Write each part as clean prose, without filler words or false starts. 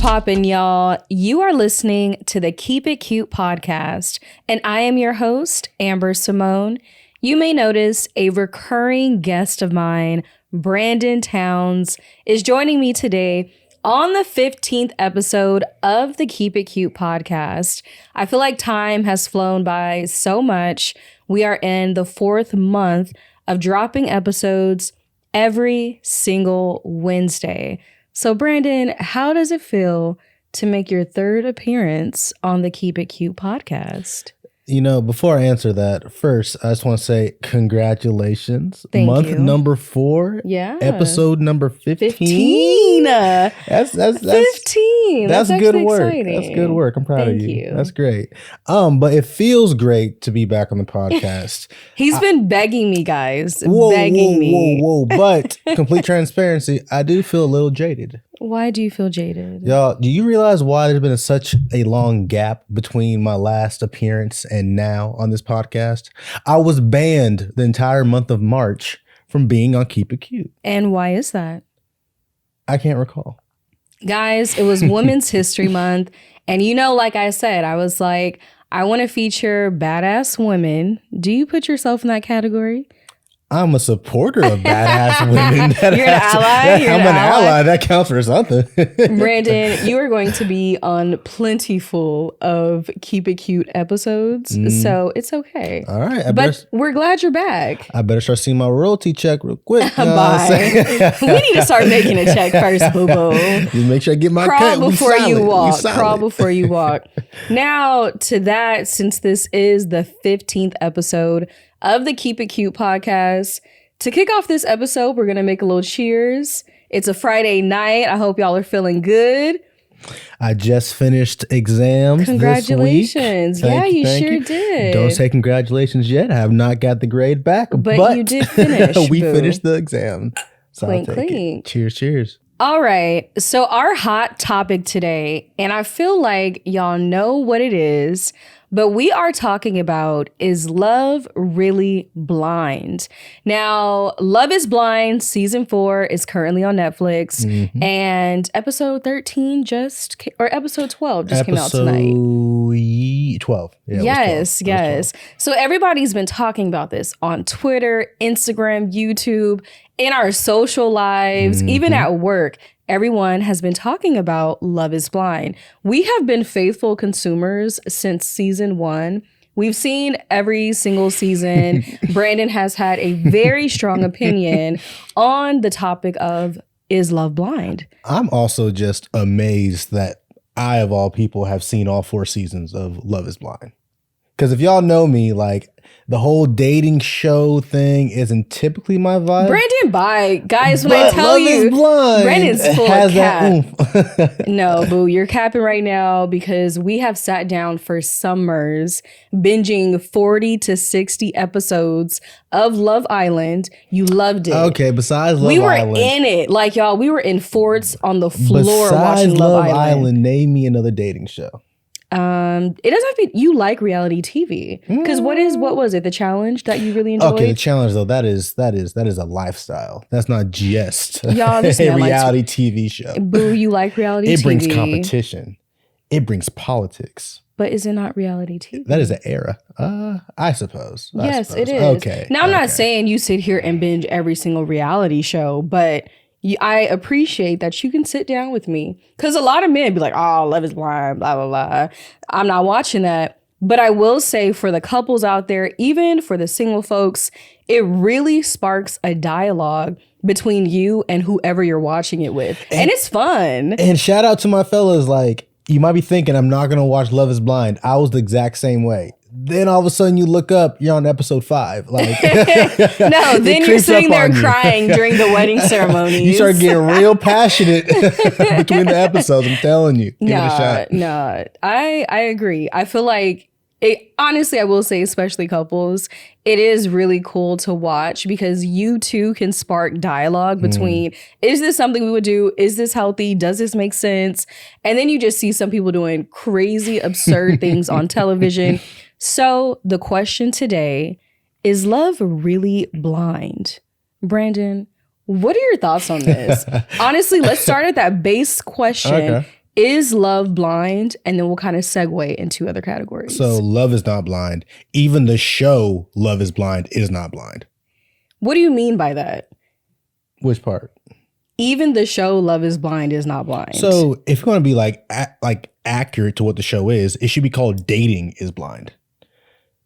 poppin', y'all? You are listening to the Keep It Cute podcast, and I am your host, Amber Symone. You may notice a recurring guest of mine, Brandon Towns, is joining me today on the 15th episode of the Keep It Cute podcast. I feel like time has flown by so much. We are in the 4th month of dropping episodes every single Wednesday. So Brandon, how does it feel to make your 3rd appearance on the Keep It Cute podcast? You know, before I answer that, first, I just want to say congratulations. Thank Month you. number 4. Yeah. Episode number 15. 15. That's 15. That's good actually work. exciting. That's good work. I'm proud Thank of you. That's great. But it feels great to be back on the podcast. He's been begging me, guys. Begging me. Whoa. But complete transparency, I do feel a little jaded. Why do you feel jaded? Y'all, do you realize why there's been such a long gap between my last appearance and now on this podcast? I was banned the entire month of March from being on Keep It Cute. And why is that? I can't recall. Guys, it was Women's History Month. And you know, like I said, I was like, I want to feature badass women. Do you put yourself in that category? I'm a supporter of badass women. You're an ally? I'm an ally. That counts for something. Brandon, you are going to be on plentiful of Keep It Cute episodes, so it's okay. All right. But we're glad you're back. I better start seeing my royalty check real quick. Bye. We need to start making a check first, boo-boo. Just make sure I get my Crawl cut. before you walk. Crawl Crawl before you walk. Now, to that, since this is the 15th episode of the Keep It Cute podcast, to kick off this episode, we're going to make a little cheers. It's a Friday night. I hope y'all are feeling good. I just finished exams. Congratulations. This week. Yeah, Thank you thank sure did. Don't say congratulations yet. I have not got the grade back. But you did finish, we boo. finished the exam. So Clink, I'll take clink. it. Cheers. All right. So our hot topic today, and I feel like y'all know what it is, but we are talking about, is love really blind? Now, Love is Blind season 4 is currently on Netflix, and episode 13 episode 12 just came out tonight. 12. Yeah, Yes. It was 12. So everybody's been talking about this on Twitter, Instagram, YouTube, in our social lives, even at work. Everyone has been talking about Love is Blind. We have been faithful consumers since season 1. We've seen every single season. Brandon has had a very strong opinion on the topic of, is love blind? I'm also just amazed that I, of all people, have seen all 4 seasons of Love is Blind. Because if y'all know me, like, the whole dating show thing isn't typically my vibe. Brandon, bye. Guys, when But I tell Love you, is Blind Brandon's full has of that cap. oomph. No, boo, you're capping right now because we have sat down for summers binging 40 to 60 episodes of Love Island. You loved it. Okay, besides Love we were Island. in it. Like, y'all, we were in forts on the floor Besides watching Love Island. name me another dating show. It doesn't have to be, you like reality TV. Because what was it? The Challenge that you really enjoyed? Okay, the challenge though, that is a lifestyle. That's not just Y'all, this a man likes- reality TV show. Boo, you like reality TV. It brings competition. It brings politics. But is it not reality TV? That is an era. I suppose. Yes, it is. Okay. Now, I'm not saying you sit here and binge every single reality show, but I appreciate that you can sit down with me. Because a lot of men be like, oh, Love is Blind, blah, blah, blah. I'm not watching that. But I will say for the couples out there, even for the single folks, it really sparks a dialogue between you and whoever you're watching it with. And it's fun. And shout out to my fellas, like, you might be thinking I'm not going to watch Love is Blind. I was the exact same way. Then all of a sudden you look up, you're on episode 5. Like, no, then you're sitting there crying during the wedding ceremonies. You start getting real passionate between the episodes. I'm telling you. Give it a shot. No, I agree. I feel like honestly, I will say, especially couples, it is really cool to watch because you too can spark dialogue between, is this something we would do? Is this healthy? Does this make sense? And then you just see some people doing crazy, absurd things on television. So the question today, is love really blind? Brandon, what are your thoughts on this? Honestly, let's start at that base question. Okay. Is love blind? And then we'll kind of segue into other categories. So Love is not blind. Even the show Love is Blind is not blind. What do you mean by that? Which part? Even the show Love is Blind is not blind. So if you want to be like accurate to what the show is, it should be called Dating is Blind.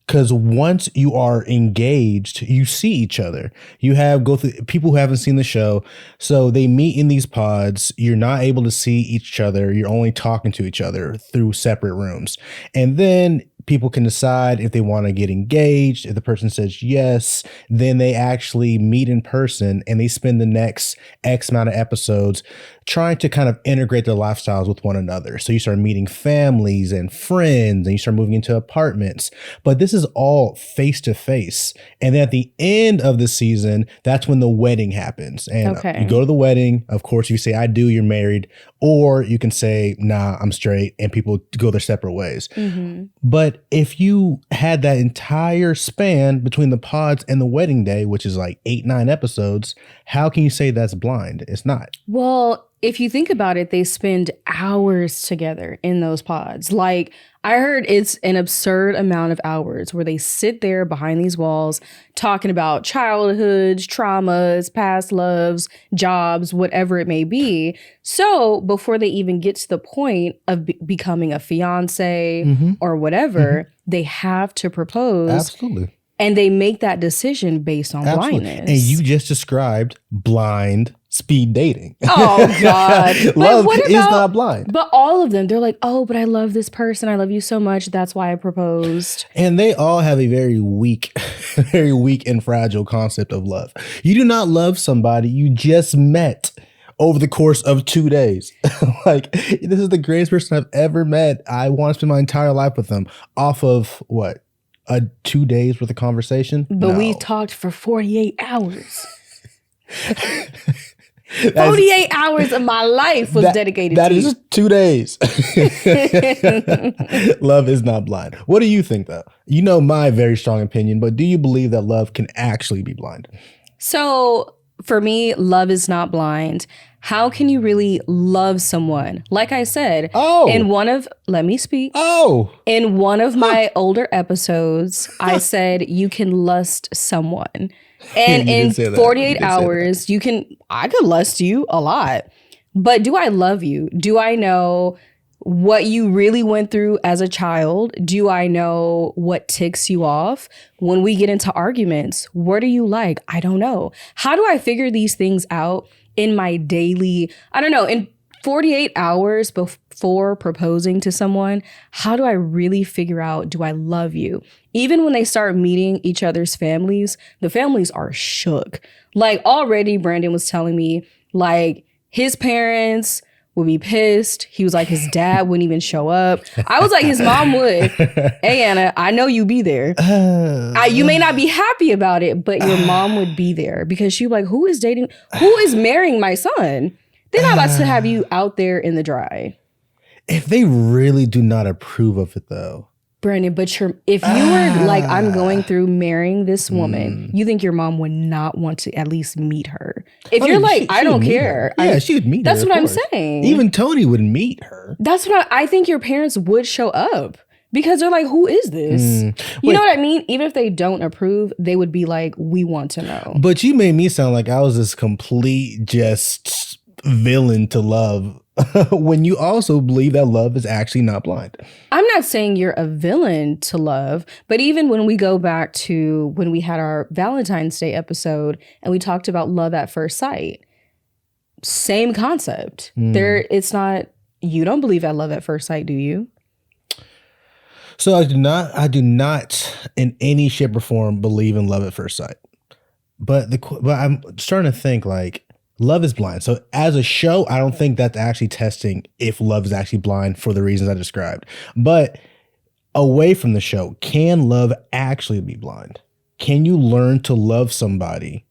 Because once you are engaged, you see each other. You go through people who haven't seen the show. So they meet in these pods. You're not able to see each other. You're only talking to each other through separate rooms. And then people can decide if they want to get engaged. If the person says yes, then they actually meet in person and they spend the next X amount of episodes trying to kind of integrate their lifestyles with one another. So you start meeting families and friends and you start moving into apartments. But this is all face to face. And then at the end of the season, that's when the wedding happens. And you go to the wedding. Of course, you say, I do, you're married. Or you can say, nah, I'm straight. And people go their separate ways. Mm-hmm. But if you had that entire span between the pods and the wedding day, which is like 8-9 episodes, how can you say that's blind? It's not. Well, if you think about it, they spend hours together in those pods. Like, I heard it's an absurd amount of hours where they sit there behind these walls talking about childhoods, traumas, past loves, jobs, whatever it may be. So before they even get to the point of becoming a fiance or whatever, they have to propose. Absolutely. And they make that decision based on blindness. And you just described blind speed dating. Oh, God. Love is not blind. But all of them, they're like, oh, but I love this person. I love you so much. That's why I proposed. And they all have a very weak and fragile concept of love. You do not love somebody you just met over the course of 2 days. Like, this is the greatest person I've ever met. I want to spend my entire life with them off of what? 2 days worth of conversation? But we talked for 48 hours. 48 hours of my life was dedicated to you. That is 2 days. Love is not blind. What do you think, though? You know my very strong opinion, but do you believe that love can actually be blind? So for me, love is not blind. How can you really love someone? Like I said, let me speak. In one of my older episodes, I said you can lust someone. And in 48 hours, I could lust you a lot. But do I love you? Do I know what you really went through as a child? Do I know what ticks you off? When we get into arguments, what are you like? I don't know. How do I figure these things out in my daily, in 48 hours before proposing to someone? How do I really figure out, do I love you? Even when they start meeting each other's families, the families are shook. Like, already Brandon was telling me, like, his parents would be pissed. He was like, his dad wouldn't even show up. I was like, his mom would. Hey, Anna, I know you be there. You may not be happy about it, but your mom would be there because she was like, who is marrying my son? They're not about to have you out there in the dry. If they really do not approve of it, though. Brandon, but if you were like, I'm going through marrying this woman, you think your mom would not want to at least meet her? If you're like, I don't care. Yeah, she would meet her. That's what I'm saying. Even Tony would meet her. That's what I think your parents would show up because they're like, who is this? You know what I mean? Even if they don't approve, they would be like, we want to know. But you made me sound like I was this complete just villain to love when you also believe that love is actually not blind. I'm not saying you're a villain to love, but even when we go back to when we had our Valentine's Day episode and we talked about love at first sight, same concept. It's not, you don't believe at love at first sight, do you? So I do not in any shape or form believe in love at first sight. But I'm starting to think like, Love is Blind. So as a show, I don't think that's actually testing if love is actually blind for the reasons I described. But away from the show, can love actually be blind? Can you learn to love somebody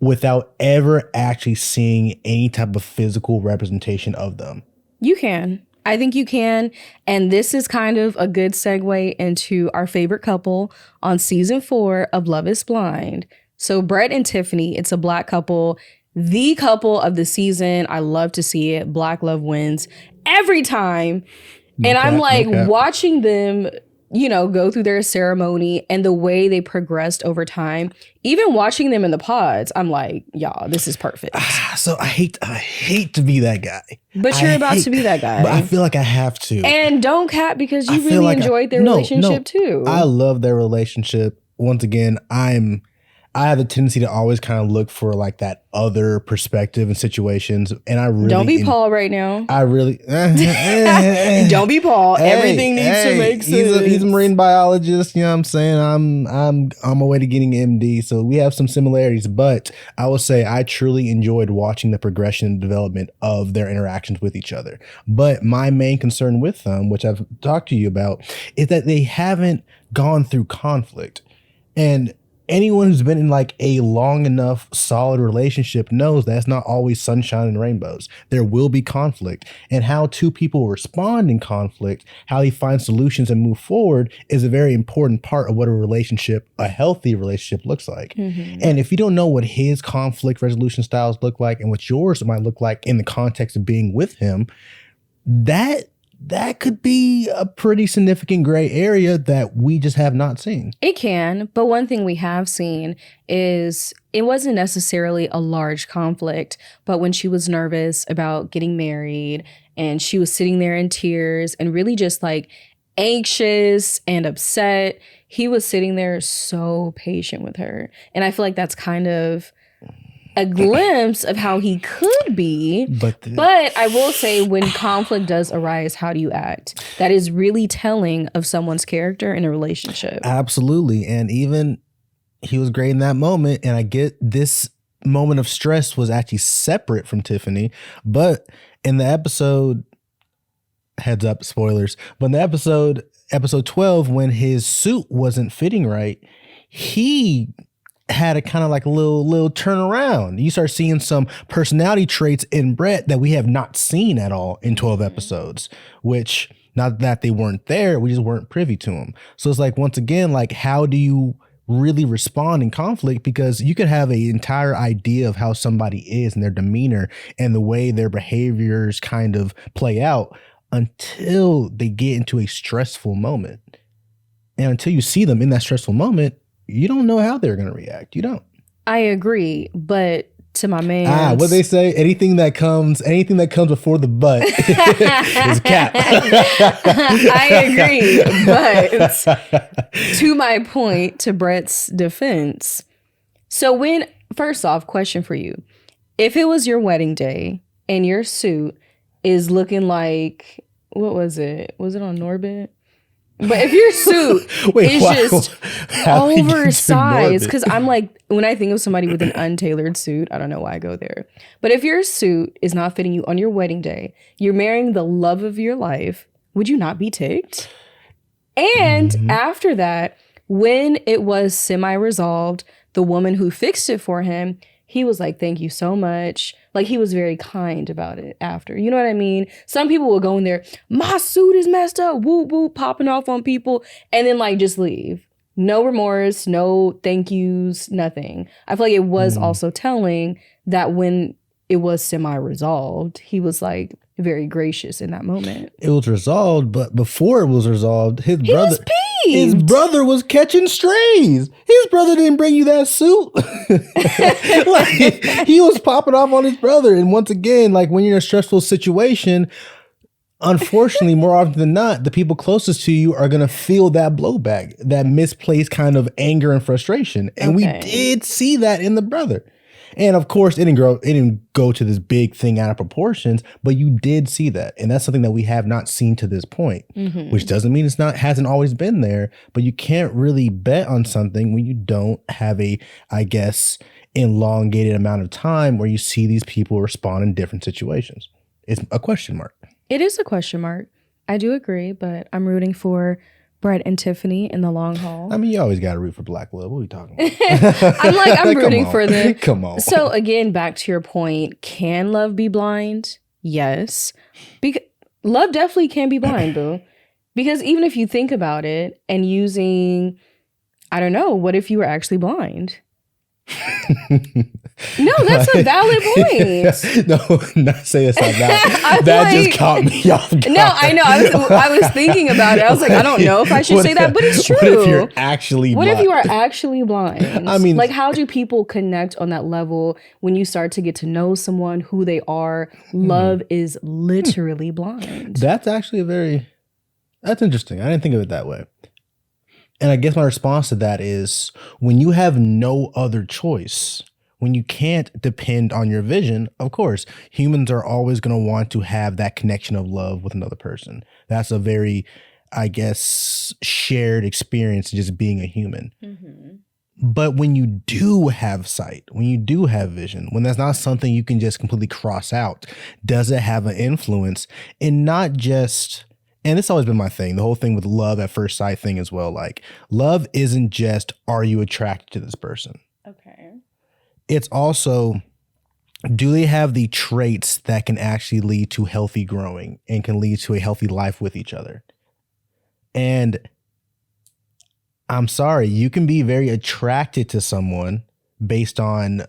without ever actually seeing any type of physical representation of them? You can. I think you can. And this is kind of a good segue into our favorite couple on season 4 of Love is Blind. So Brett and Tiffany, it's a Black couple. The couple of the season. I love to see it. Black love wins. every time. No And I'm cap, like no cap. watching them, you know, go through their ceremony and the way they progressed over time. Even watching them in the pods, I'm like, y'all, this is perfect. So I hate to be that guy. But you're about to be that guy. But I feel like I have to. And don't cap because you I feel really like enjoyed their relationship too. I love their relationship. Once again, I have a tendency to always kind of look for like that other perspective in situations, and I really don't be Paul right now. I really don't be Paul. Everything needs to make sense. He's a marine biologist. You know what I'm saying? I'm on my way to getting an MD, so we have some similarities. But I will say I truly enjoyed watching the progression and development of their interactions with each other. But my main concern with them, which I've talked to you about, is that they haven't gone through conflict. And anyone who's been in like a long enough solid relationship knows that's not always sunshine and rainbows. There will be conflict, and how two people respond in conflict, how they find solutions and move forward, is a very important part of what a healthy relationship looks like. Mm-hmm. And if you don't know what his conflict resolution styles look like and what yours might look like in the context of being with him, that could be a pretty significant gray area that we just have not seen. It can, but one thing we have seen is it wasn't necessarily a large conflict, but when she was nervous about getting married and she was sitting there in tears and really just like anxious and upset, he was sitting there so patient with her. And I feel like that's kind of a glimpse of how he could be. But I will say, when conflict does arise, how do you act? That is really telling of someone's character in a relationship. Absolutely. And even he was great in that moment. And I get this moment of stress was actually separate from Tiffany. But in the episode, heads up, spoilers, but in the episode 12, when his suit wasn't fitting right, he had a kind of like a little turnaround. You start seeing some personality traits in Brett that we have not seen at all in 12 episodes, which, not that they weren't there, we just weren't privy to them. So it's like, once again, like, how do you really respond in conflict? Because you could have an entire idea of how somebody is and their demeanor and the way their behaviors kind of play out until they get into a stressful moment. And until you see them in that stressful moment, you don't know how they're going to react. You don't. I agree, but to my man, what they say, anything that comes before the butt is cap. I agree, but to my point, to Brett's defense. So first off, question for you: if it was your wedding day and your suit is looking like, what was it? Was it on Norbit? But if your suit is just oversized, because I'm like, when I think of somebody with an untailored suit, I don't know why I go there. But if your suit is not fitting you on your wedding day, you're marrying the love of your life, would you not be ticked? And after that, when it was semi-resolved, the woman who fixed it for him, he was like, thank you so much. Like, he was very kind about it after. You know what I mean? Some people will go in there, my suit is messed up, whoop, whoop, popping off on people, and then like just leave. No remorse, no thank yous, nothing. I feel like it was also telling that when it was semi-resolved, he was like very gracious in that moment. It was resolved, but before it was resolved, his brother was catching strays. His brother didn't bring you that suit. Like, he was popping off on his brother. And once again, like, when you're in a stressful situation, unfortunately, more often than not, the people closest to you are going to feel that blowback, that misplaced kind of anger and frustration. And we did see that in the brother. And of course, it didn't go to this big thing out of proportions, but you did see that. And that's something that we have not seen to this point, which doesn't mean hasn't always been there, but you can't really bet on something when you don't have a, I guess, elongated amount of time where you see these people respond in different situations. It's a question mark. It is a question mark. I do agree, but I'm rooting for Brett and Tiffany in the long haul. I mean, you always got to root for Black Love. What are we talking about? I'm rooting for them. Come on. So again, back to your point, can love be blind? Yes. Because love definitely can be blind, boo. Because even if you think about it and using, I don't know, what if you were actually blind? No, that's a valid point. No, not say it's not valid. That like, just caught me off guard. No, I know. I was thinking about it. I was like, I don't know if I should say that, but it's true. What if you're actually blind? What if you are actually blind? I mean, like, how do people connect on that level when you start to get to know someone, who they are? Love is literally blind. That's actually that's interesting. I didn't think of it that way. And I guess my response to that is when you have no other choice, when you can't depend on your vision, of course, humans are always going to want to have that connection of love with another person. That's a very, I guess, shared experience just being a human. Mm-hmm. But when you do have sight, when you do have vision, when that's not something you can just completely cross out, does it have an influence in not just... And it's always been my thing, the whole thing with love at first sight thing as well. Like, love isn't just, are you attracted to this person? Okay. It's also, do they have the traits that can actually lead to healthy growing and can lead to a healthy life with each other? And I'm sorry, you can be very attracted to someone based on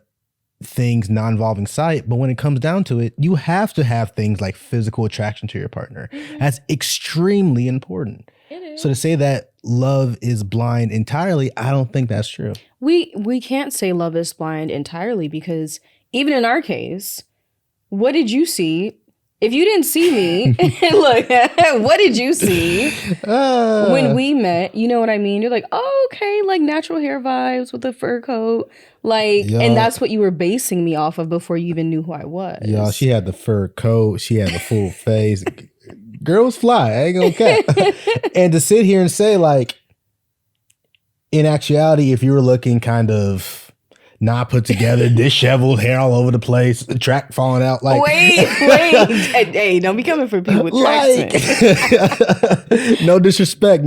things not involving sight, but when it comes down to it, you have to have things like physical attraction to your partner. Mm-hmm. That's extremely important. It is. So to say that love is blind entirely, I don't think that's true. We can't say love is blind entirely because even in our case, what did you see? If you didn't see me, look, what did you see when we met? You know what I mean? You're like, oh, okay, like natural hair vibes with a fur coat. Like, and that's what you were basing me off of before you even knew who I was. Y'all, she had the fur coat. She had the full face. Girl was fly. I ain't gonna cap. And to sit here and say, like, in actuality, if you were looking kind of not put together, disheveled, hair all over the place, the track falling out. Like, wait, hey, don't be coming for people with tracks. Like, no disrespect.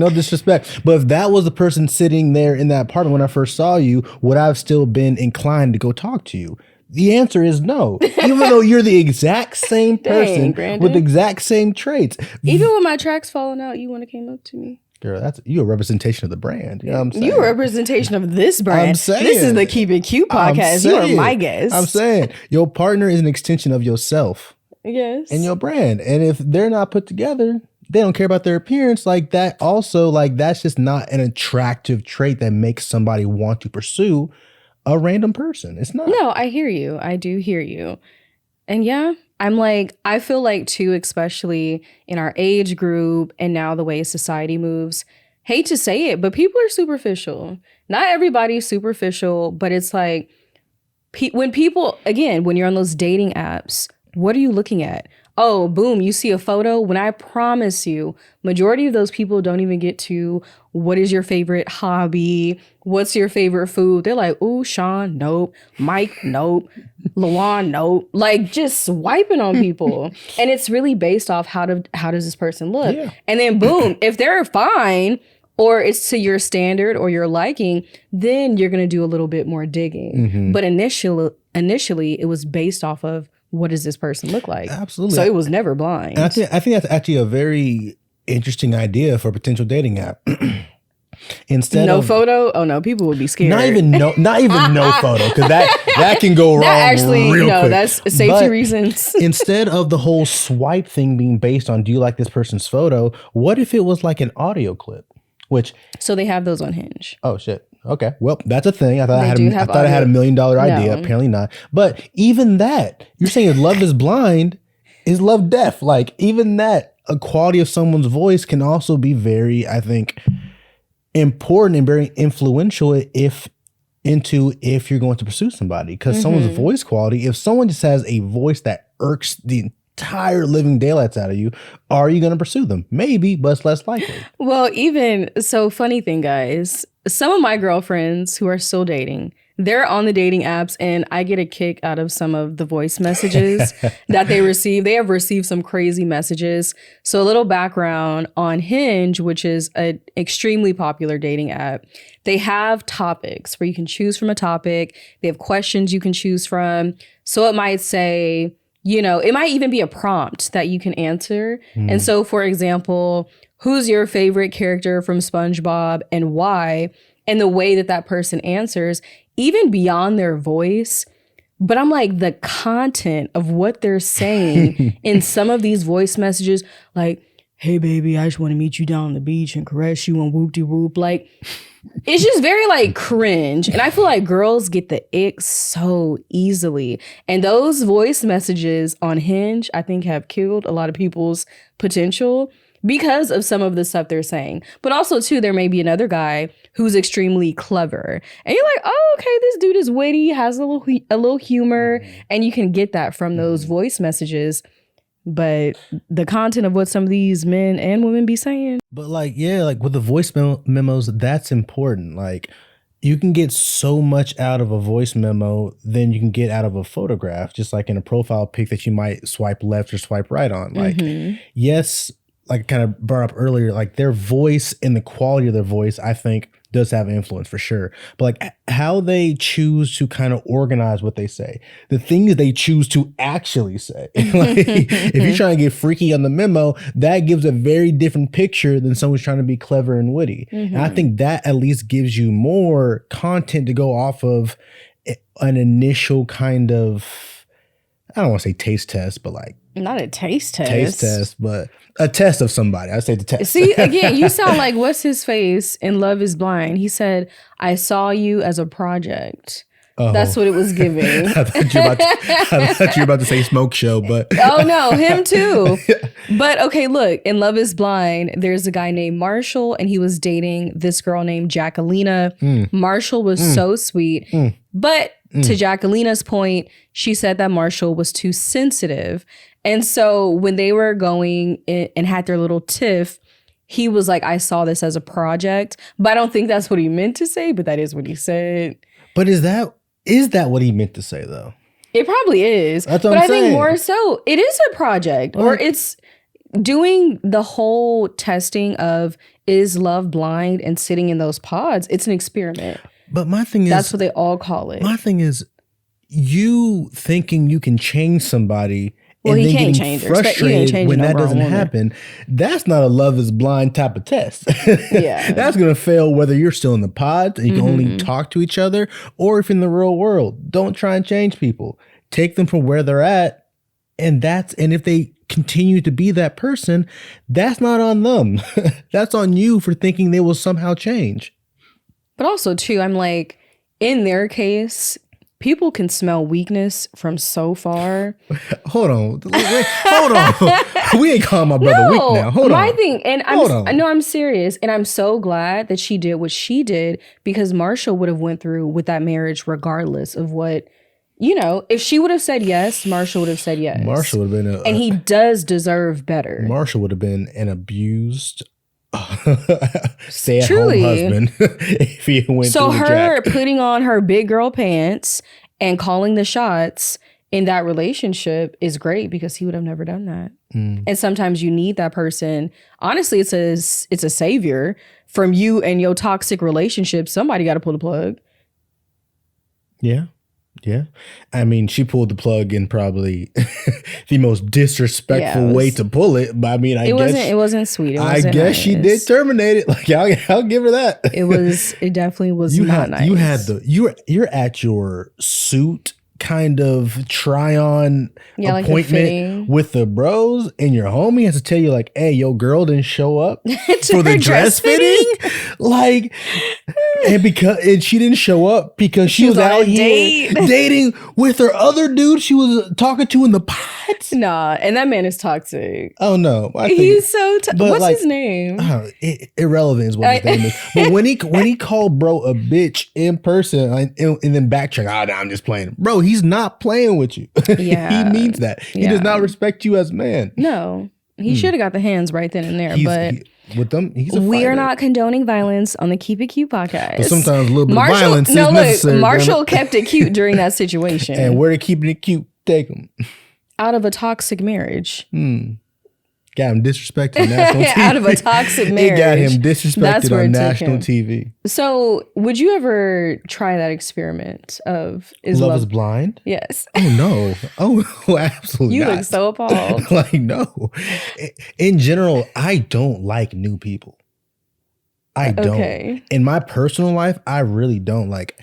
But if that was the person sitting there in that apartment when I first saw you, would I have still been inclined to go talk to you? The answer is no. Even though you're the exact same person with the exact same traits. Even with my tracks falling out, you wouldn't have came up to me. Girl, you a representation of the brand. You know what I'm saying? You a representation of this brand. I'm saying. This is the Keep It Cute podcast. You are my guest. I'm saying your partner is an extension of yourself. Yes. And your brand. And if they're not put together, they don't care about their appearance like that. Also, like, that's just not an attractive trait that makes somebody want to pursue a random person. It's not. No, I hear you. I do hear you. And yeah, I feel like too, especially in our age group and now the way society moves, hate to say it, but people are superficial. Not everybody's superficial, but it's like when people, again, when you're on those dating apps, what are you looking at? Oh, boom, you see a photo. When I promise you, majority of those people don't even get to what is your favorite hobby? What's your favorite food? They're like, ooh, Sean, nope. Mike, nope. Lawan, nope. Like, just swiping on people. And it's really based off how does this person look? Yeah. And then boom, if they're fine or it's to your standard or your liking, then you're going to do a little bit more digging. Mm-hmm. But initially, it was based off of, what does this person look like? Absolutely. So it was never blind. And I think that's actually a very interesting idea for a potential dating app. Instead no of photo, oh no, people would be scared. Not even no photo, because that can go wrong. That actually, real quick. That's safety reasons. Instead of the whole swipe thing being based on, do you like this person's photo? What if it was like an audio clip? So they have those on Hinge. Oh shit. Okay. Well, that's a thing. I thought I had $1 million idea. No. Apparently not. But even that, you're saying love is blind, is love deaf? Like, even that, a quality of someone's voice can also be very, I think, important and very influential if you're going to pursue somebody. Because someone's voice quality, if someone just has a voice that irks the entire living daylights out of you, are you going to pursue them? Maybe, but it's less likely. Well, even so, funny thing, guys, some of my girlfriends who are still dating, they're on the dating apps, and I get a kick out of some of the voice messages that they receive. They have received some crazy messages. So a little background on Hinge, which is an extremely popular dating app. They have topics where you can choose from a topic. They have questions you can choose from. So it might say, you know, it might even be a prompt that you can answer. And so, for example, who's your favorite character from SpongeBob and why? And the way that person answers, even beyond their voice, But I'm like, the content of what they're saying in some of these voice messages, like, hey, baby, I just want to meet you down on the beach and caress you and whoop-de-whoop. Like, it's just very like cringe. And I feel like girls get the ick so easily. And those voice messages on Hinge, I think, have killed a lot of people's potential because of some of the stuff they're saying. But also, too, there may be another guy who's extremely clever. And you're like, oh, okay, this dude is witty, has a little humor. And you can get that from those voice messages. But the content of what some of these men and women be saying. But like, yeah, like with the voice memos, that's important. Like you can get so much out of a voice memo than you can get out of a photograph, just like in a profile pic that you might swipe left or swipe right on. Like, yes, like I kind of brought up earlier, like their voice and the quality of their voice, I think does have influence for sure. But like how they choose to kind of organize what they say, the things they choose to actually say. Like if you're trying to get freaky on the memo, that gives a very different picture than someone's trying to be clever and witty. And I think that at least gives you more content to go off of an initial kind of, I don't want to say taste test, but like, not a taste test. Taste test, but a test of somebody. I say the test. See, again, you sound like what's his face in Love is Blind. He said, I saw you as a project. Oh. That's what it was giving. I thought you were about to say Smoke Show, but oh no, him too. But okay, look, in Love is Blind, there's a guy named Marshall, and he was dating this girl named Jacquelina. Marshall was so sweet, but to Jacquelina's point, she said that Marshall was too sensitive. And so when they were going and had their little tiff, he was like, I saw this as a project. But I don't think that's what he meant to say, but that is what he said. But is that what he meant to say, though? It probably is. That's what but I'm I saying. think more so, it is a project. Or it's doing the whole testing of is love blind and sitting in those pods. It's an experiment. But my thing is, that's what they all call it. My thing is, you thinking you can change somebody. Well, and he then can't getting change her. frustrated when that doesn't happen. That's not a Love is Blind type of test. Yeah. That's going to fail whether you're still in the pod and you can only talk to each other, or if in the real world. Don't try and change people. Take them from where they're at. And if they continue to be that person, that's not on them. That's on you for thinking they will somehow change. But also, too, I'm like, in their case, people can smell weakness from so far. Hold on. Hold on. We ain't calling my brother weak now. Hold on. My thing, and I'm serious, and I'm so glad that she did what she did, because Marshall would have went through with that marriage regardless of what, if she would have said yes, Marshall would have said yes. Marshall would have been and he does deserve better. Marshall would have been an abused stay-at-home husband if he went so through her putting on her big girl pants and calling the shots in that relationship is great, because he would have never done that. And sometimes you need that person. Honestly, it's a savior from you and your toxic relationship. Somebody got to pull the plug. Yeah. I mean, she pulled the plug in probably the most disrespectful way to pull it. But I mean, it wasn't sweet. I guess nice. She did terminate it. Like I'll give her that. It definitely was not nice. You're at your suit kind of try on appointment with the bros, and your homie has to tell you like, hey, your girl didn't show up for the dress fitting. Like, and she didn't show up because she was out here dating with her other dude she was talking to in the pods. Nah, and that man is toxic. Oh no, he's so what's his name? Irrelevant is what his name is. But when he called bro a bitch in person and then backtrack, no, I'm just playing, bro. He's not playing with you. Yeah. He means that. He does not respect you as a man. No. He should have got the hands right then and there. With them, he's a we fighter. are not condoning violence on the Keep It Cute podcast. But sometimes a little bit of violence is necessary. Marshall kept it cute during that situation. And where to keeping it cute, take him. Out of a toxic marriage. Got him disrespected on national TV. Out of a toxic marriage. It got him disrespected on national TV. So, would you ever try that experiment of Love is Blind? Yes. Oh, no. Oh, absolutely you not. look so appalled. Like, no. In general, I don't like new people. I don't. Okay. In my personal life, I really don't. Like,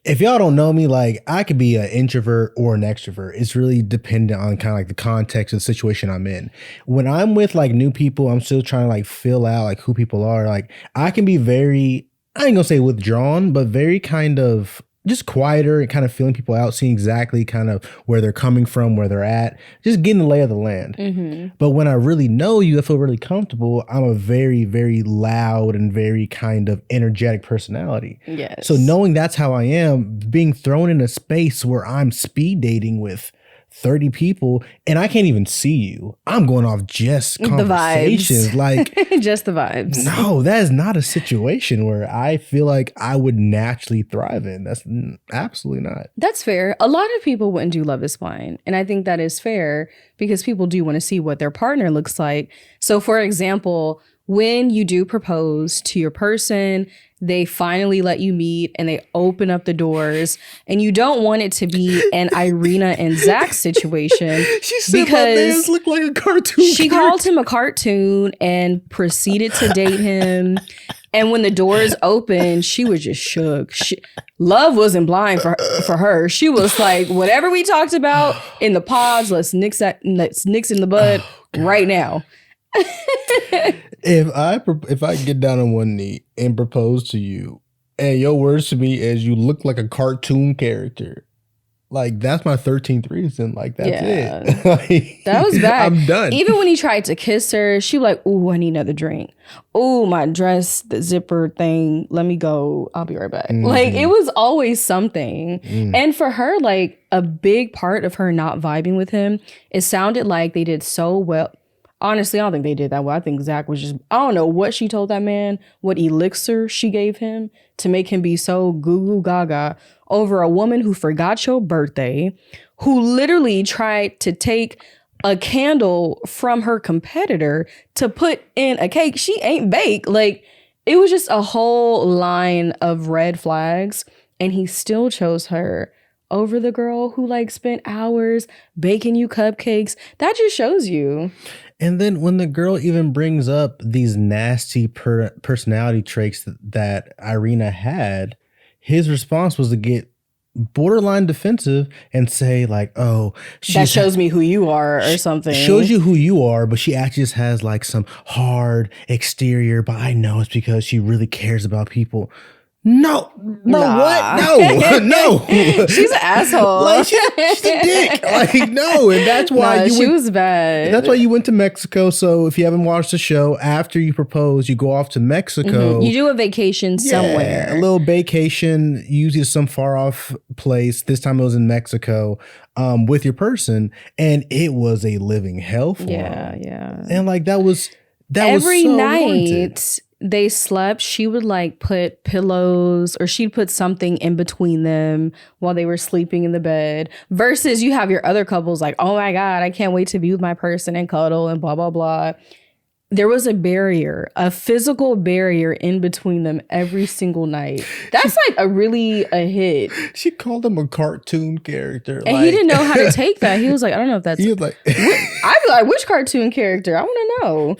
if y'all don't know me, like I could be an introvert or an extrovert. It's really dependent on kind of like the context of the situation I'm in. When I'm with like new people, I'm still trying to like fill out like who people are. Like I can be very, I ain't gonna say withdrawn, but very kind of just quieter and kind of feeling people out, seeing exactly kind of where they're coming from, where they're at, just getting the lay of the land. But when I really know you, I feel really comfortable. I'm a very, very loud and very kind of energetic personality. Yes. So knowing that's how I am, being thrown in a space where I'm speed dating with 30 people and I can't even see you. I'm going off just conversations. The vibes. Like just the vibes. no, that is not a situation where I feel like I would naturally thrive in. That's absolutely not. That's fair. A lot of people wouldn't do Love is Blind. And I think that is fair because people do want to see what their partner looks like. So for example, when you do propose to your person, they finally let you meet and they open up the doors, and you don't want it to be an Irina and Zach situation. She said my man's look like a cartoon. She called him a cartoon and proceeded to date him. And when the doors opened, she was just shook. Love wasn't blind for her. She was like, whatever we talked about in the pods, let's nix in the bud right now. If I get down on one knee and propose to you, and your words to me is you look like a cartoon character, like that's my 13th reason. Like that's it. Like, that was bad. I'm done. Even when he tried to kiss her, she was like, "Ooh, I need another drink. Ooh, my dress, the zipper thing. Let me go. I'll be right back." Like it was always something. And for her, like a big part of her not vibing with him, it sounded like they did so well. Honestly, I don't think they did that well. I think Zach was just, I don't know what she told that man, what elixir she gave him to make him be so goo gaga over a woman who forgot your birthday, who literally tried to take a candle from her competitor to put in a cake. She ain't baked. Like, it was just a whole line of red flags, and he still chose her over the girl who like spent hours baking you cupcakes. That just shows you. And then when the girl even brings up these nasty personality traits that Irina had, his response was to get borderline defensive and say like, oh, that shows me who you are or something. Shows you who you are, but she actually just has like some hard exterior, but I know it's because she really cares about people. No, what? No. She's an asshole. Like, she's a dick. Like, no. And that's why she was bad. That's why you went to Mexico. So if you haven't watched the show, after you propose, you go off to Mexico. You do a vacation somewhere. A little vacation, usually some far off place. This time it was in Mexico with your person. And it was a living hell for him. Yeah. And like that was every so night. Wanted. They slept, she would like put pillows or she'd put something in between them while they were sleeping in the bed, versus you have your other couples like, oh my God, I can't wait to be with my person and cuddle and blah, blah, blah. There was a barrier, a physical barrier in between them every single night. That's like a hit. She called him a cartoon character. And he didn't know how to take that. He was like, I don't know if that's... He was like... I'd be like, which cartoon character? I want to know.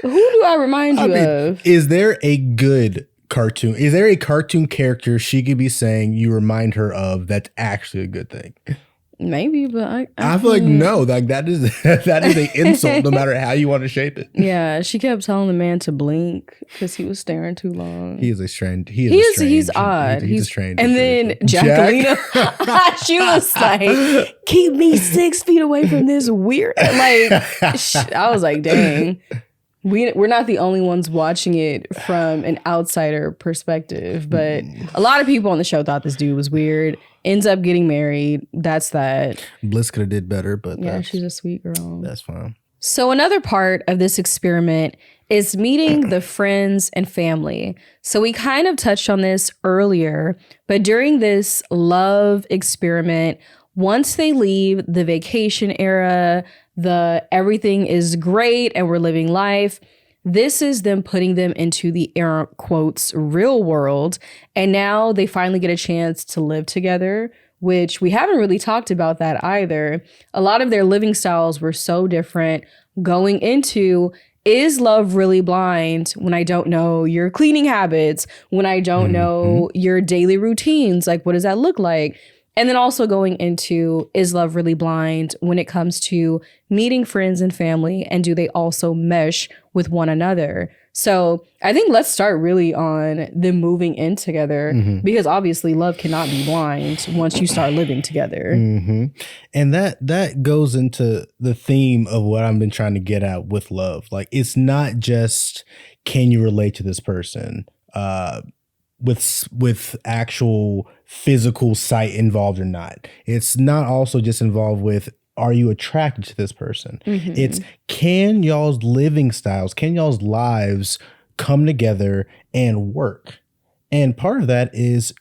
Who do I remind you of? Is there a good cartoon? Is there a cartoon character she could be saying you remind her of that's actually a good thing? Maybe, but I feel like no. Like that is an insult, no matter how you want to shape it. Yeah, she kept telling the man to blink because he was staring too long. He's odd. He's strange. And then Jacquelina, she was like, "Keep me 6 feet away from this weird." Like, I was like, "Dang." We're not the only ones watching it from an outsider perspective, but a lot of people on the show thought this dude was weird. Ends up getting married. That's that. Bliss could have did better, but yeah, she's a sweet girl. That's fine. So another part of this experiment is meeting the friends and family. So we kind of touched on this earlier, but during this love experiment, once they leave the vacation era, the everything is great and we're living life, this is them putting them into the air quotes real world. And now they finally get a chance to live together, which we haven't really talked about that either. A lot of their living styles were so different going into is love really blind when I don't know your cleaning habits, when I don't know your daily routines? Like, what does that look like? And then also going into, is love really blind when it comes to meeting friends and family, and do they also mesh with one another? So I think let's start really on them moving in together, because obviously love cannot be blind once you start living together. And that goes into the theme of what I've been trying to get at with love. Like, it's not just, can you relate to this person? With actual physical sight involved or not. It's not also just involved with, are you attracted to this person? It's, can y'all's living styles, can y'all's lives come together and work? And part of that is,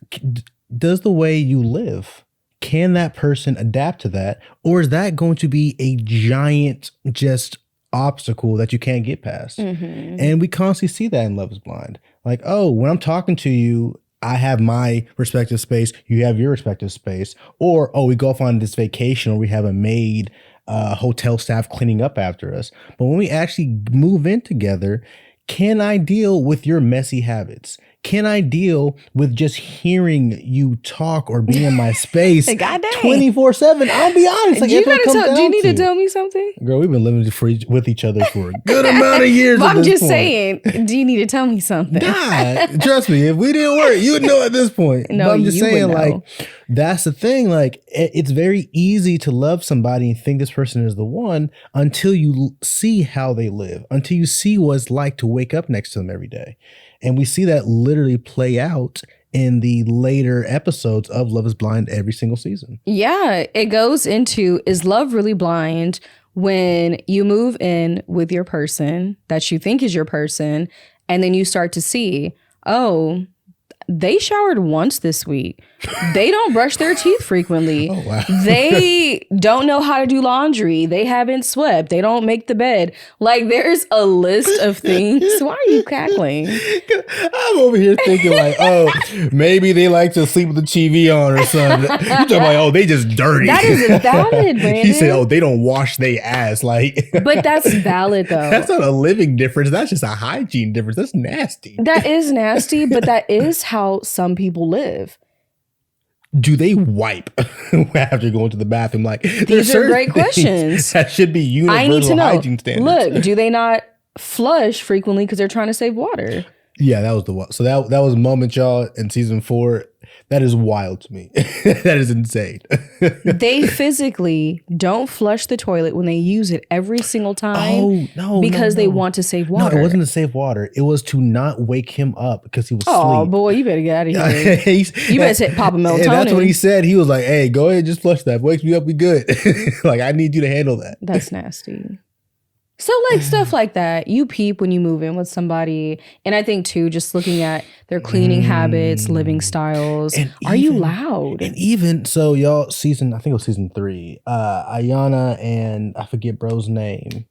does the way you live, can that person adapt to that? Or is that going to be a giant just obstacle that you can't get past? And we constantly see that in Love is Blind. Like, oh, when I'm talking to you, I have my respective space, you have your respective space. Or, oh, we go off on this vacation, or we have a maid, hotel staff cleaning up after us. But when we actually move in together, can I deal with your messy habits? Can I deal with just hearing you talk or be in my space 24/7? I'll be honest. Like, do you need to tell me something? Girl, we've been living with each other for a good amount of years. But I'm just saying, do you need to tell me something? Nah, trust me, if we didn't work, you would know at this point. No, but I'm just saying, like, know. that's the thing. Like, it's very easy to love somebody and think this person is the one until you see how they live, until you see what it's like to wake up next to them every day. And we see that literally play out in the later episodes of Love is Blind every single season. Yeah, it goes into, is love really blind when you move in with your person that you think is your person, and then you start to see, oh, they showered once this week. They don't brush their teeth frequently. Oh, wow. They don't know how to do laundry. They haven't swept. They don't make the bed. Like, there's a list of things. Why are you cackling? I'm over here thinking like, oh, maybe they like to sleep with the TV on or something. You're talking like, oh, they just dirty. That is valid, Brandon. He said, oh, they don't wash their ass. Like, but that's valid though. That's not a living difference. That's just a hygiene difference. That's nasty. That is nasty, but that is how some people live. Do they wipe after going to the bathroom? Like, these are great questions. That should be universal I need to know. Hygiene standards. Look, do they not flush frequently because they're trying to save water? Yeah, that was the one. So that was a moment, y'all, in season 4. That is wild to me. That is insane. They physically don't flush the toilet when they use it every single time. Oh, no. Because they want to save water. No, it wasn't to save water. It was to not wake him up because he was asleep. Oh, boy, you better get out of here. You better pop a melatonin. And that's what he said. He was like, hey, go ahead, just flush that. Wakes me up, we good. Like, I need you to handle that. That's nasty. So, like, stuff like that, you peep when you move in with somebody. And I think, too, just looking at their cleaning habits, living styles. Are you loud? And even, so y'all, I think it was season 3, Ayana and, I forget bro's name.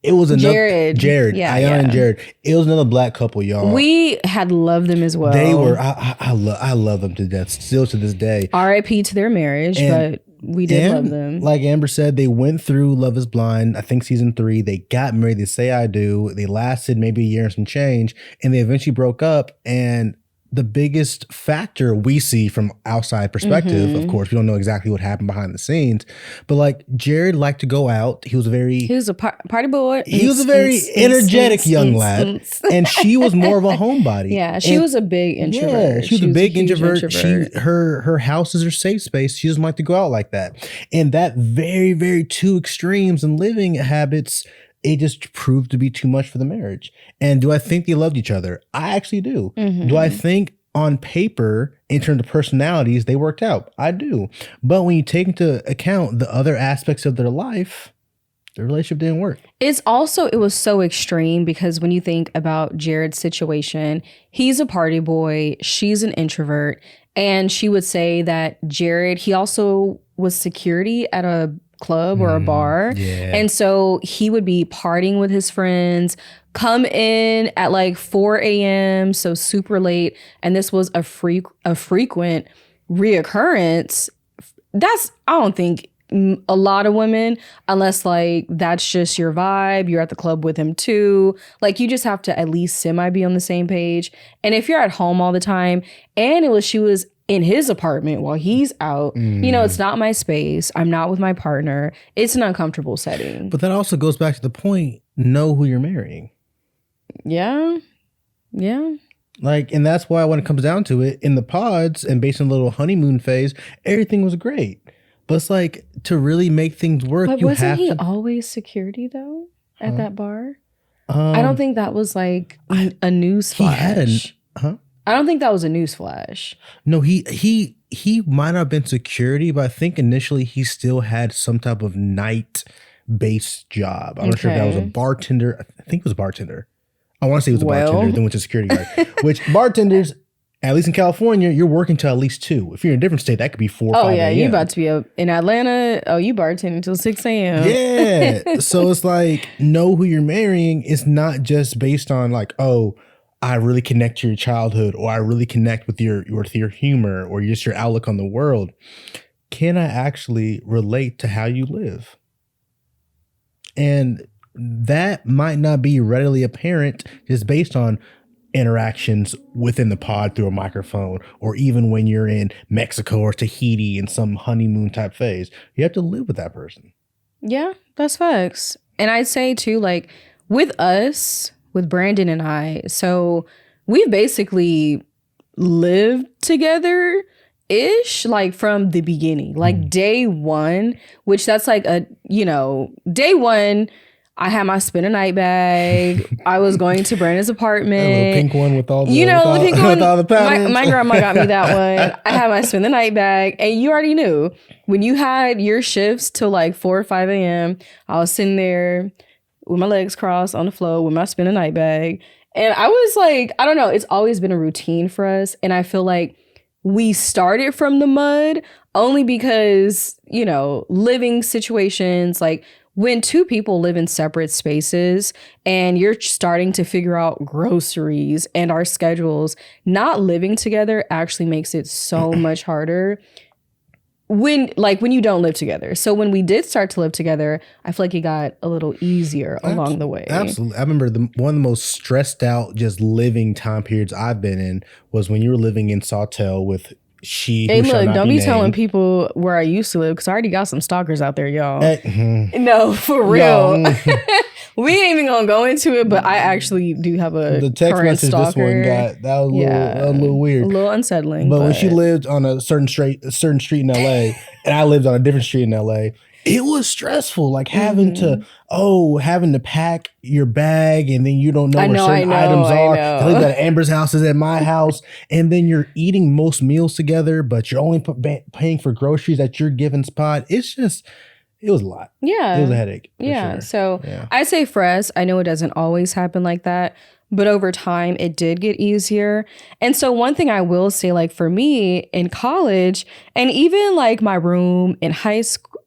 It was another Jared. Yeah, Ayana and Jared. It was another black couple, y'all. We had loved them as well. They were, I love them to death, still to this day. R.I.P. to their marriage, but we did love them. Like Amber said, they went through Love is Blind, I think season 3. They got married. They say I do. They lasted maybe a year and some change. And they eventually broke up. And the biggest factor we see from outside perspective, of course, we don't know exactly what happened behind the scenes, but like Jared liked to go out. He was a party boy. He was a very energetic young lad. And she was more of a homebody. Yeah, she was a big introvert. Yeah, she was a big introvert. Her house is her safe space. She doesn't like to go out like that. And that very, very two extremes in living habits, it just proved to be too much for the marriage. And do I think they loved each other? I actually do. Do I think on paper, in terms of personalities, they worked out? I do. But when you take into account the other aspects of their life, the relationship didn't work. It was so extreme because when you think about Jared's situation, he's a party boy, she's an introvert. And she would say that Jared, he also was security at a club or a bar. Yeah. And so he would be partying with his friends, come in at like 4 a.m. so super late. And this was a frequent reoccurrence. I don't think a lot of women, unless like that's just your vibe, you're at the club with him too. Like you just have to at least semi be on the same page. And if you're at home all the time and she was in his apartment while he's out, it's not my space. I'm not with my partner. It's an uncomfortable setting. But that also goes back to the point, know who you're marrying. Yeah. Yeah. Like, and that's why when it comes down to it, in the pods and based on the little honeymoon phase, everything was great. But it's like, to really make things work, but you wasn't have he to... always security though at that bar? I don't think that was like a news flash. I don't think that was a news flash. No, he might not have been security, but I think initially he still had some type of night-based job. I'm not sure if that was a bartender. I think it was a bartender. I want to say it was a bartender, then went to security guard. Which bartenders, at least in California, you're working till at least 2. If you're in a different state, that could be 4 or 5 Oh, yeah. a.m. You about to be up in Atlanta. Oh, you bartending until 6 a.m. Yeah. So it's like, know who you're marrying. It's not just based on like, oh, I really connect to your childhood, or I really connect with your humor, or just your outlook on the world. Can I actually relate to how you live? And that might not be readily apparent just based on interactions within the pod through a microphone, or even when you're in Mexico or Tahiti in some honeymoon type phase. You have to live with that person. Yeah, that's facts. And I'd say too, like with us, with Brandon and I, so we've basically lived together ish, like from the beginning, like day one, which that's like day one, I had my spend a night bag. I was going to Brandon's apartment. That little pink one with all the, the pink one. With all the patterns. My grandma got me that one. I had my spend the night bag. And you already knew when you had your shifts till like 4 or 5 a.m., I was sitting there with my legs crossed on the floor with my spend a night bag. And I was like, I don't know. It's always been a routine for us. And I feel like we started from the mud only because, living situations, like when 2 people live in separate spaces and you're starting to figure out groceries and our schedules, not living together actually makes it so much harder when you don't live together. So when we did start to live together, I feel like it got a little easier along the way. Absolutely. I remember one of the most stressed out just living time periods I've been in was when you were living in Sawtell with Hey, look, don't be telling people where I used to live, because I already got some stalkers out there, y'all. No, for real. We ain't even gonna go into it, but I actually do have the text message stalker. This one got that was a little weird, a little unsettling. But when she lived on a certain street in LA, and I lived on a different street in LA, it was stressful, like having to pack your bag, and then you don't know where certain items are. I live at Amber's house, is at my house, and then you're eating most meals together, but you're only paying for groceries at your given spot. It was a lot. Yeah. It was a headache. Yeah. Sure. So I say for us, I know it doesn't always happen like that, but over time it did get easier. And so one thing I will say, like for me in college and even like my room in high school,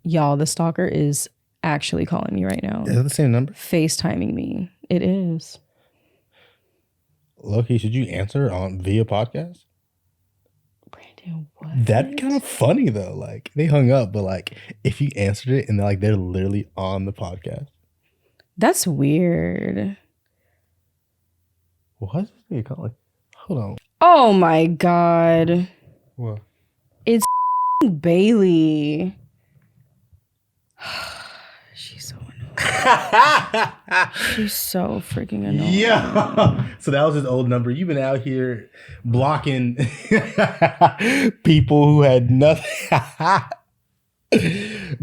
y'all, the stalker is actually calling me right now. Is that the same number? FaceTiming me. It is. Loki, should you answer via podcast? Brandon, what? That'd be kind of funny though. Like they hung up, but like if you answered it and they're literally on the podcast. That's weird. What is this calling? Hold on. Oh my God. What? It's Bailey. She's so annoying. She's so freaking annoying. Yeah. So that was his old number. You've been out here blocking people who had nothing.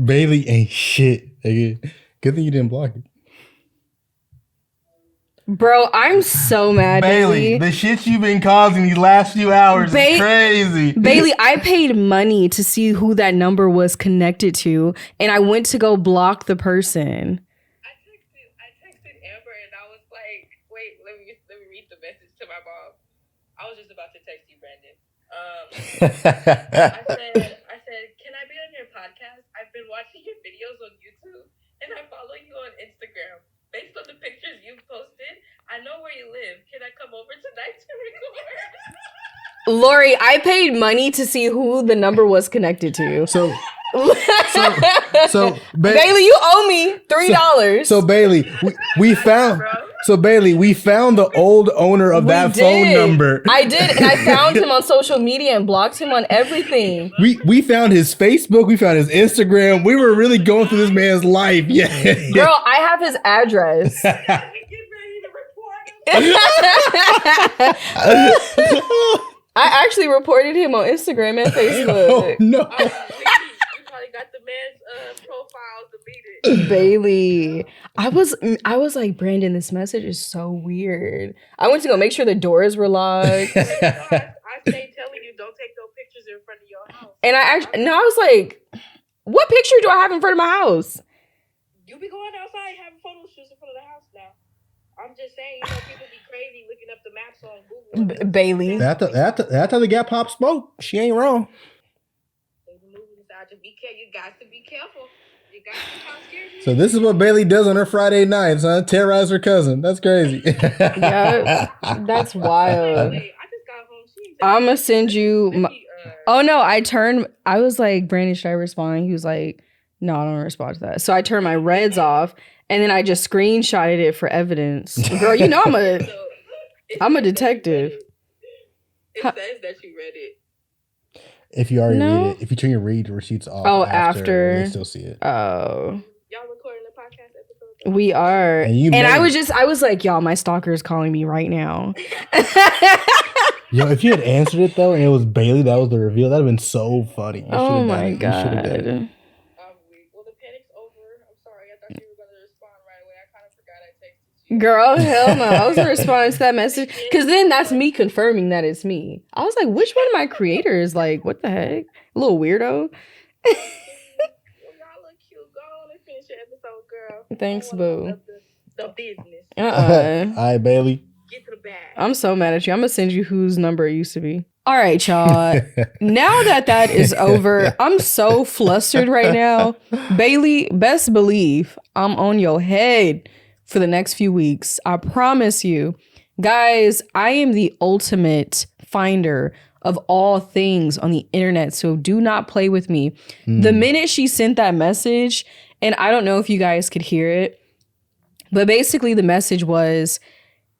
Bailey ain't shit. Good thing you didn't block it. Bro, I'm so mad, Bailey. The shit you've been causing these last few hours is crazy. Bailey, I paid money to see who that number was connected to, and I went to go block the person. I texted Amber, and I was like, wait, let me read the message to my mom. I was just about to text you, Brandon. I said, can I be on your podcast? I've been watching your videos on YouTube, and I follow you on Instagram. Based on the pictures you've posted, I know where you live. Can I come over tonight to record? Lori, I paid money to see who the number was connected to. So So Bailey, you owe me $3. So Bailey, we found. So Bailey, we found the old owner of that phone number. I did, and I found him on social media and blocked him on everything. We found his Facebook. We found his Instagram. We were really going through this man's life. Yeah, girl, I have his address. Get ready to report him. I actually reported him on Instagram and Facebook. Oh, no. You probably got the man's profile deleted. Bailey, I was like, Brandon, this message is so weird. I went to go make sure the doors were locked. I stay telling you, don't take no pictures in front of your house. And I was like, what picture do I have in front of my house? You be going outside having photo shoots in front of the house now. I'm just saying, people be crazy looking up the maps on Google. Bailey. That's how they got Pop Smoke. She ain't wrong. Be careful. You got to be careful. You got to be scared. So this is what Bailey does on her Friday nights, huh? Terrorize her cousin. That's crazy. Yeah, that's wild. I just got home. I'm gonna send you. Oh no, I was like, Brandon, should I respond? He was like, no, I don't respond to that. So I turned my reds off, and then I just screenshotted it for evidence. Girl, you know I'm a detective. It says that you read it. If you already read it, if you turn your read receipts off after they still see it. Oh. Y'all recording the podcast episode? We are. And I was like, y'all, my stalker is calling me right now. Yo, if you had answered it though and it was Bailey, that was the reveal, that'd have been so funny. Oh my God. Well, the panic's over. I'm sorry. I thought you were going to respond right away. I kind of forgot I texted you. Girl, hell no. I was responding to that message. Because then that's me confirming that it's me. I was like, which one of my creators? Like, what the heck? A little weirdo. Well, y'all look cute. Go on and finish your episode, girl. Thanks, boo. The business. All right, Bailey. Get to the bag. I'm so mad at you. I'm going to send you whose number it used to be. All right, y'all. Now that is over, I'm so flustered right now. Bailey, best believe I'm on your head for the next few weeks. I promise you. Guys, I am the ultimate finder of all things on the internet, so do not play with me. The minute she sent that message, and I don't know if you guys could hear it, but basically the message was,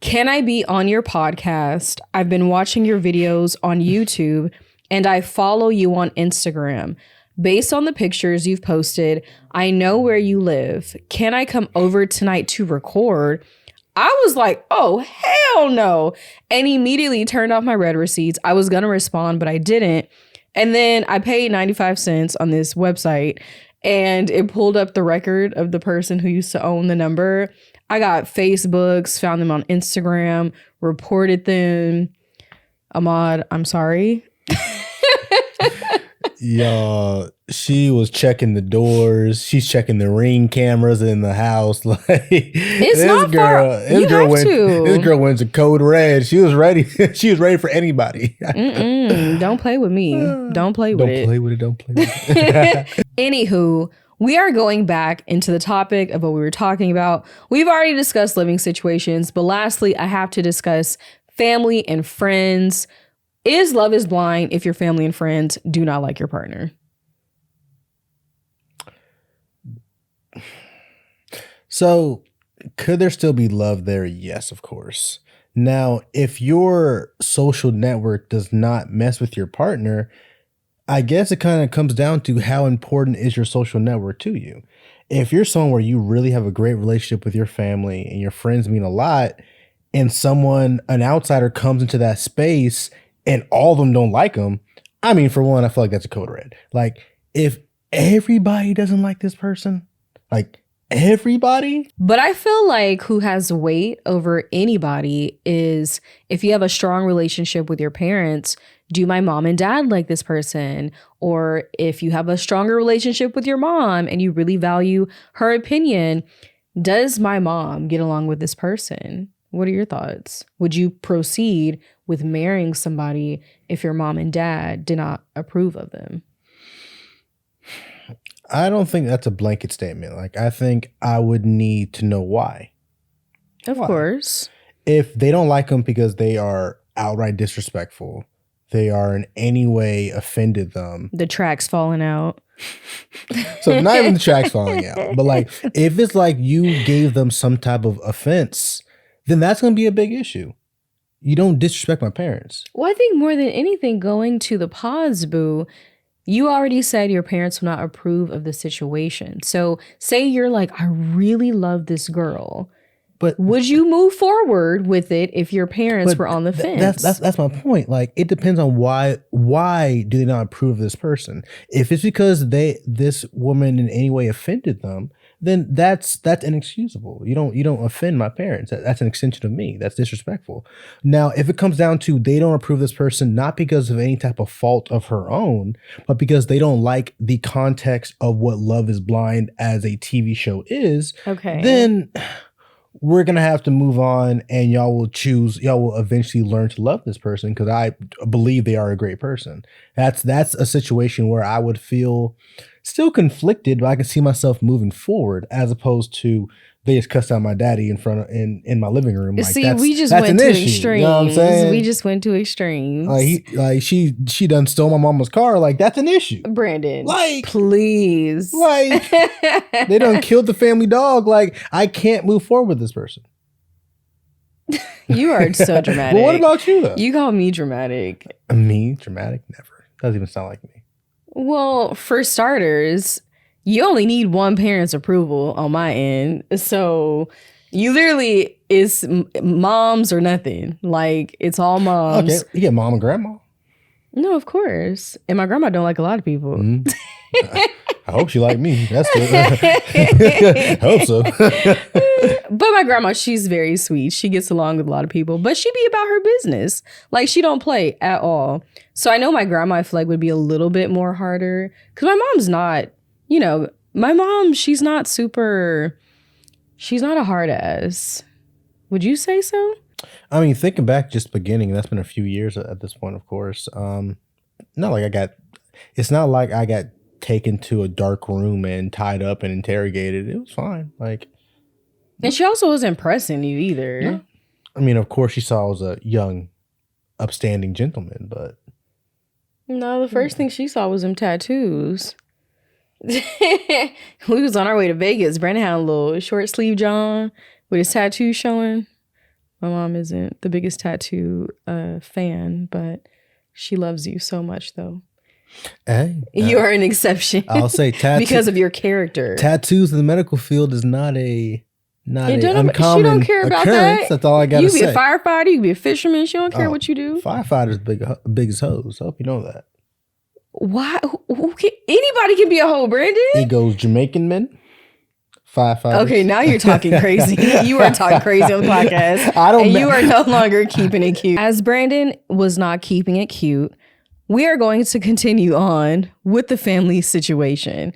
can I be on your podcast? I've been watching your videos on YouTube and I follow you on Instagram. Based on the pictures you've posted, I know where you live. Can I come over tonight to record? I was like, oh, hell no. And immediately turned off my read receipts. I was going to respond, but I didn't. And then I paid 95 cents on this website and it pulled up the record of the person who used to own the number. I got Facebooks, found them on Instagram, reported them. Ahmad, I'm sorry. Y'all, she was checking the doors. She's checking the Ring cameras in the house. Like, it's not far. You have to. This girl went to code red. She was ready. She was ready for anybody. Don't play with me. Don't play with it. Don't play with it. Don't play with it. Anywho, we are going back into the topic of what we were talking about. We've already discussed living situations, but lastly, I have to discuss family and friends. Is love is blind if your family and friends do not like your partner? So, could there still be love there? Yes, of course. Now, if your social network does not mess with your partner, I guess it kind of comes down to how important is your social network to you. If you're someone where you really have a great relationship with your family and your friends mean a lot, and an outsider comes into that space and all of them don't like them, I mean, for one, I feel like that's a code red. Like, if everybody doesn't like this person, like everybody. But I feel like who has weight over anybody is if you have a strong relationship with your parents, do my mom and dad like this person? Or if you have a stronger relationship with your mom and you really value her opinion, does my mom get along with this person? What are your thoughts? Would you proceed with marrying somebody if your mom and dad did not approve of them? I don't think that's a blanket statement. Like, I think I would need to know why. Of course. If they don't like them because they are outright disrespectful, they are in any way offended them. The track's falling out. So not even the tracks falling out. But like if it's like you gave them some type of offense, then that's gonna be a big issue. You don't disrespect my parents. Well, I think more than anything, going to the pause, boo, you already said your parents will not approve of the situation. So say you're like, I really love this girl. But would you move forward with it if your parents were on the fence? That's my point. Like it depends on why do they not approve of this person? If it's because this woman in any way offended them, then that's inexcusable. You don't offend my parents. That's an extension of me. That's disrespectful. Now, if it comes down to they don't approve this person not because of any type of fault of her own, but because they don't like the context of what Love is Blind as a TV show is, okay, then we're going to have to move on, and y'all will eventually learn to love this person because I believe they are a great person. That's a situation where I would feel still conflicted, but I can see myself moving forward as opposed to they just cussed out my daddy in my living room. Like, see, we just went to extremes. You know what I'm saying? We just went to extremes. She done stole my mama's car. Like, that's an issue. Brandon, like, please. Like, they done killed the family dog. Like, I can't move forward with this person. You are so dramatic. Well, what about you, though? You call me dramatic. Me? Dramatic? Never. Doesn't even sound like me. Well, for starters, you only need one parent's approval on my end. So you literally is moms or nothing. Like, it's all moms. Okay, you get mom and grandma. No, of course. And my grandma don't like a lot of people. Mm-hmm. I hope she like me. That's the I hope so. But my grandma, she's very sweet. She gets along with a lot of people, but she be about her business. Like, she don't play at all. So I know my grandma, I feel like, would be a little bit more harder because my mom's not, my mom, she's not a hard ass. Would you say so? I mean, thinking back just beginning, that's been a few years at this point, of course. It's not like I got taken to a dark room and tied up and interrogated. It was fine. And she also wasn't pressing you either. Yeah. I mean, of course, she saw I was a young, upstanding gentleman, but. No, the first thing she saw was them tattoos. We was on our way to Vegas. Brandon had a little short sleeve John with his tattoo showing. My mom isn't the biggest tattoo fan, but she loves you so much, though. Hey, you are an exception. I'll say because of your character. Tattoos in the medical field is not an uncommon she don't care about occurrence. That. That's all I gotta say. You be a firefighter, you be a fisherman. She don't care what you do. Firefighters big as hoes. I hope you know that. Why? Anybody can be a hoe, Brandon. It goes Jamaican men, firefighters. Okay, now you're talking crazy. You are talking crazy on the podcast. You are no longer keeping it cute. As Brandon was not keeping it cute, we are going to continue on with the family situation.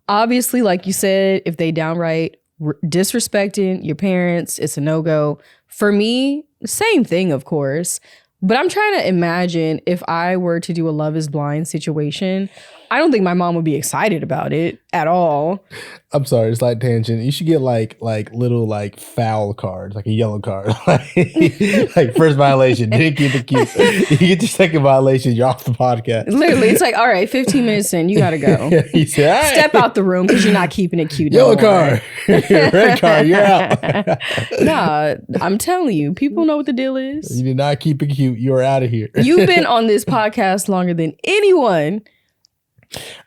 Obviously, like you said, if they downright disrespecting your parents, it's a no-go. For me, same thing, of course. But I'm trying to imagine if I were to do a Love is Blind situation. I don't think my mom would be excited about it at all. I'm sorry, it's like tangent. You should get like little foul cards, like a yellow card. like first violation, didn't keep it cute. You get your second violation, you're off the podcast. Literally, it's like, all right, 15 minutes in, you gotta go. He said, all right. Step out the room because you're not keeping it cute. Yellow card, red card, you're out. Nah, I'm telling you, people know what the deal is. You did not keep it cute. You're out of here. You've been on this podcast longer than anyone.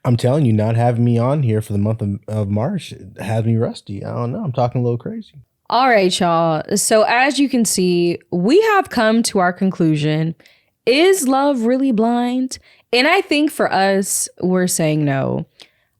I'm telling you, not having me on here for the month of March has me rusty. I don't know. I'm talking a little crazy. All right, y'all. So as you can see, we have come to our conclusion. Is love really blind? And I think for us, we're saying no.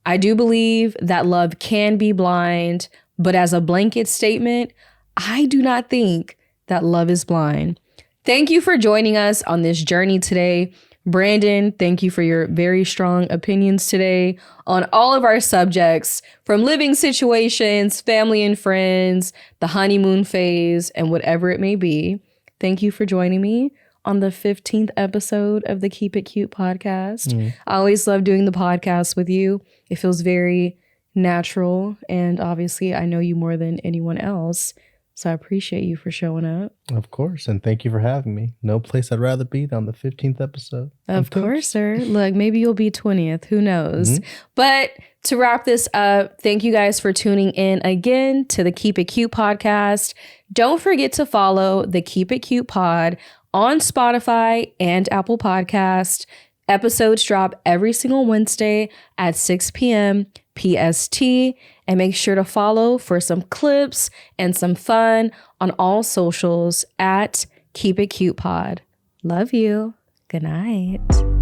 I do believe that love can be blind, but as a blanket statement, I do not think that love is blind. Thank you for joining us on this journey today. Brandon, thank you for your very strong opinions today on all of our subjects, from living situations, family and friends, the honeymoon phase, and whatever it may be. Thank you for joining me on the 15th episode of the Keep It Cute podcast. I always love doing the podcast with you. It feels very natural, and obviously I know you more than anyone else. So I appreciate you for showing up. Of course. And thank you for having me. No place I'd rather be than on the 15th episode. Of course, sir. Look, maybe you'll be 20th. Who knows? Mhm. But to wrap this up, thank you guys for tuning in again to the Keep It Cute podcast. Don't forget to follow the Keep It Cute pod on Spotify and Apple Podcast. Episodes drop every single Wednesday at 6 p.m. PST. And make sure to follow for some clips and some fun on all socials at Keep It Cute Pod. Love you. Good night.